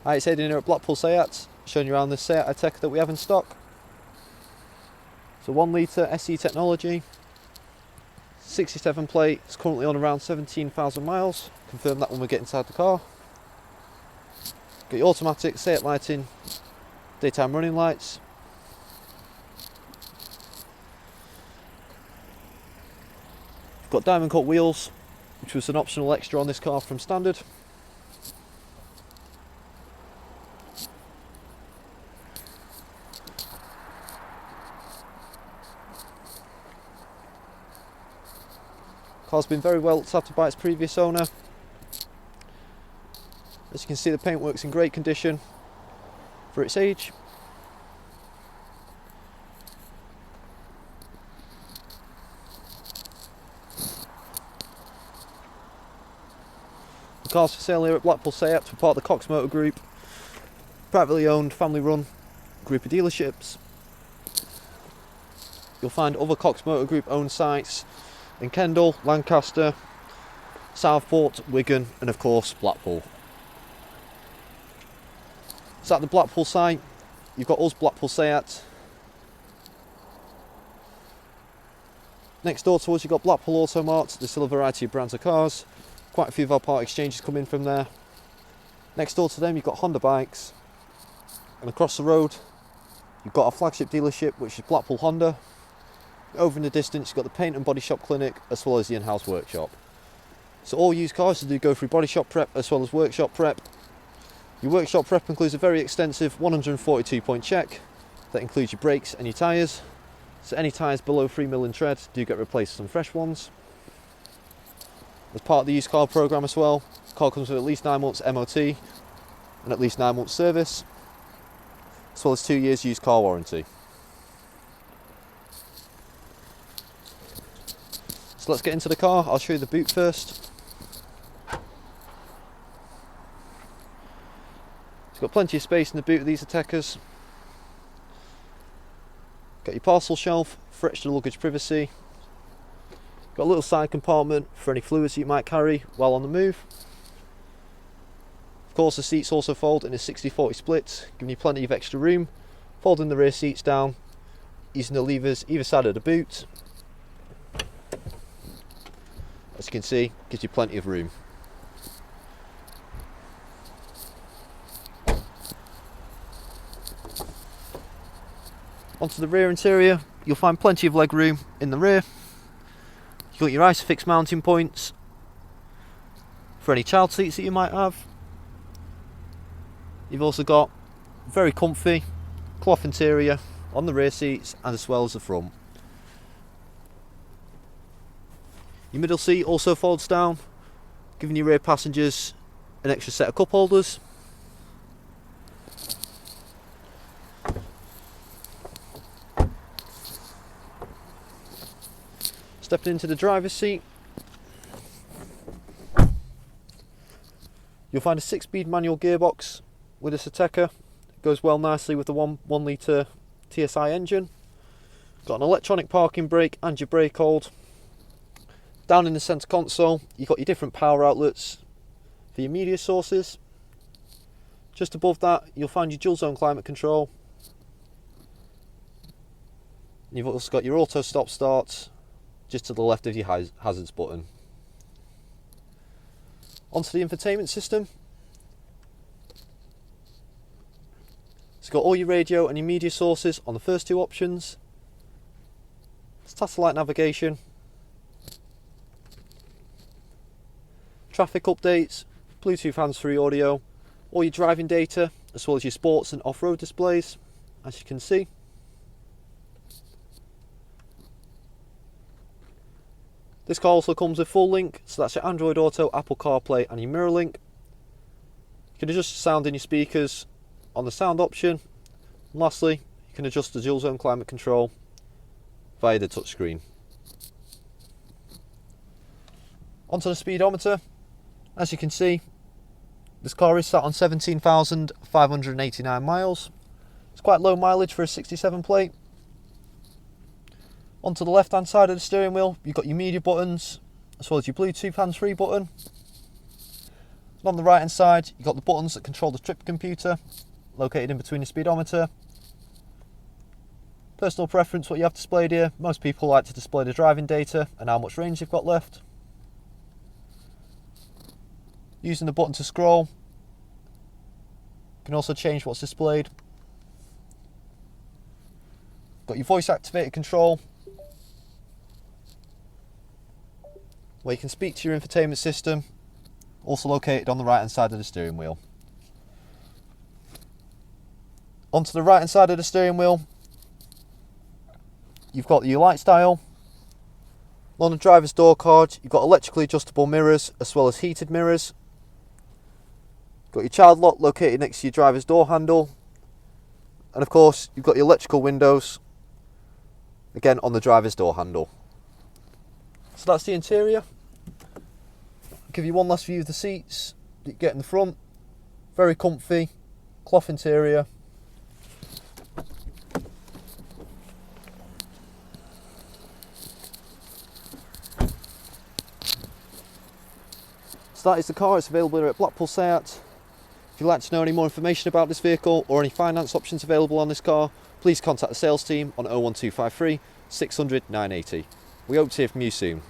Hi, it's Aidan here at Blackpool SEAT, showing you around this SEAT Ateca that we have in stock. It's a 1.0 TSI technology, 67 plate, it's currently on around 17,000 miles. Confirm that when we get inside the car. Got your automatic SEAT lighting, daytime running lights. We've got diamond cut wheels, which was an optional extra on this car from standard. Car's been very well looked after by its previous owner. As you can see, the paintwork's in great condition for its age. The car's for sale here at Blackpool SEAT. We're part of the Cox Motor Group, privately owned, family run group of dealerships. You'll find other Cox Motor Group owned sites in Kendal, Lancaster, Southport, Wigan and of course Blackpool. So at the Blackpool site, you've got us, Blackpool SEAT. Next door to us you've got Blackpool Auto Mart. There's still a variety of brands of cars. Quite a few of our part exchanges come in from there. Next door to them you've got Honda bikes. And across the road you've got our flagship dealership, which is Blackpool Honda. Over in the distance you've got the paint and body shop clinic as well as the in-house workshop. So all used cars do go through body shop prep as well as workshop prep. Your workshop prep includes a very extensive 142 point check that includes your brakes and your tyres. So any tyres below 3mm in tread do get replaced with some fresh ones. As part of the used car programme as well, the car comes with at least 9 months MOT and at least 9 months service, as well as 2 years used car warranty. So let's get into the car. I'll show you the boot first. It's got plenty of space in the boot of these Atecas. Got your parcel shelf for extra luggage privacy. Got a little side compartment for any fluids you might carry while on the move. Of course the seats also fold in a 60-40 split, giving you plenty of extra room. Folding the rear seats down using the levers either side of the boot. As you can see, gives you plenty of room. Onto the rear interior, you'll find plenty of leg room in the rear. You've got your ISOFIX mounting points for any child seats that you might have. You've also got very comfy cloth interior on the rear seats and as well as the front. Your middle seat also folds down, giving your rear passengers an extra set of cup holders. Stepping into the driver's seat, you'll find a 6-speed manual gearbox with this Ateca. It goes well nicely with the 1.0 TSI engine. Got an electronic parking brake and your brake hold. Down in the centre console, you've got your different power outlets for your media sources. Just above that, you'll find your dual zone climate control. You've also got your auto stop start just to the left of your hazards button. Onto the infotainment system. It's got all your radio and your media sources on the first two options. Satellite navigation. Traffic updates, Bluetooth hands-free audio, all your driving data, as well as your sports and off-road displays, as you can see. This car also comes with full link, so that's your Android Auto, Apple CarPlay and your mirror link. You can adjust the sound in your speakers on the sound option. And lastly, you can adjust the dual zone climate control via the touchscreen. Onto the speedometer. As you can see, this car is sat on 17,589 miles. It's quite low mileage for a 67 plate. Onto the left hand side of the steering wheel, you've got your media buttons, as well as your Bluetooth hands-free button. And on the right hand side, you've got the buttons that control the trip computer, located in between the speedometer. Personal preference, what you have displayed here, most people like to display the driving data and how much range they've got left. Using the button to scroll, you can also change what's displayed. Got your voice activated control, where you can speak to your infotainment system, also located on the right hand side of the steering wheel. Onto the right hand side of the steering wheel, you've got your light dial. On the driver's door card, you've got electrically adjustable mirrors as well as heated mirrors. Got your child lock located next to your driver's door handle, and of course you've got your electrical windows again on the driver's door handle. So that's the interior. I'll give you one last view of the seats that you get in the front. Very comfy, cloth interior. So that is the car. It's available here at Blackpool SEAT. If you'd like to know any more information about this vehicle or any finance options available on this car, please contact the sales team on 01253 600 980. We hope to hear from you soon.